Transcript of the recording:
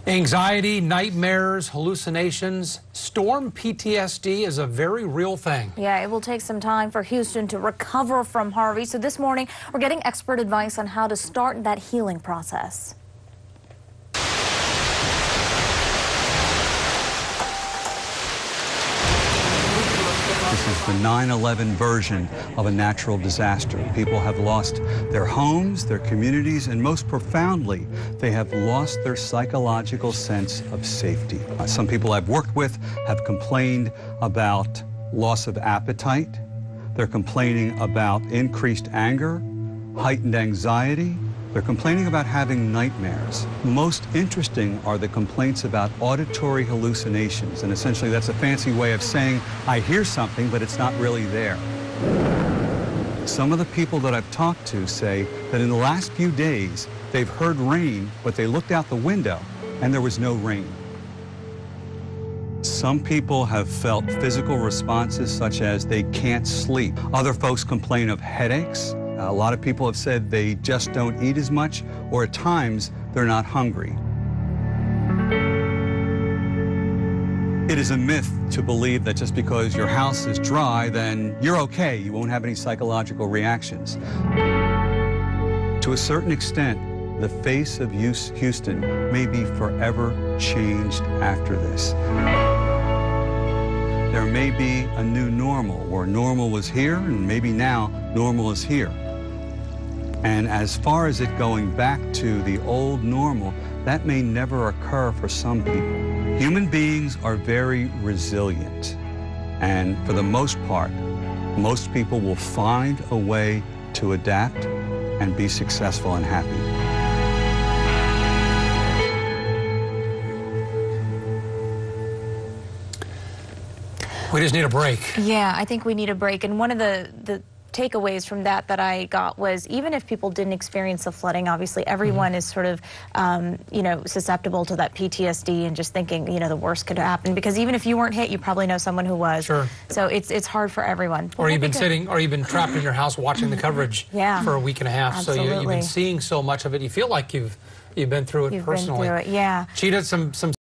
Anxiety, nightmares, hallucinations, storm PTSD is a very real thing. Yeah, it will take some time for Houston to recover from Harvey. So this morning, we're getting expert advice on how to start that healing process. This is the 9/11 version of a natural disaster. People have lost their homes, their communities, and most profoundly, they have lost their psychological sense of safety. Some people I've worked with have complained about loss of appetite. They're complaining about increased anger, heightened anxiety. They're complaining about having nightmares. Most interesting are the complaints about auditory hallucinations, and essentially that's a fancy way of saying I hear something, but it's not really there. Some of the people that I've talked to say that in the last few days they've heard rain, but they looked out the window and there was no rain. Some people have felt physical responses such as they can't sleep. Other folks complain of headaches. A lot of people have said they just don't eat as much, or at times they're not hungry. It is a myth to believe that just because your house is dry, then you're okay. You won't have any psychological reactions. To a certain extent, the face of Houston may be forever changed after this. There may be a new normal, where normal was here, and maybe now normal is here. And as far as it going back to the old normal, that may never occur for some people. Human beings are very resilient, and for the most part, most people will find a way to adapt and be successful and happy. We just need a break. Yeah, I think we need a break. And one of the takeaways from that I got was, even if people didn't experience the flooding, obviously everyone is sort of, susceptible to that PTSD and just thinking, the worst could happen. Because even if you weren't hit, you probably know someone who was. Sure. So it's hard for everyone. Or you've been trapped in your house watching the coverage for a week and a half. Absolutely. So you've been seeing so much of it. You feel like you've been through it personally. Been through it, yeah. Cheetah, some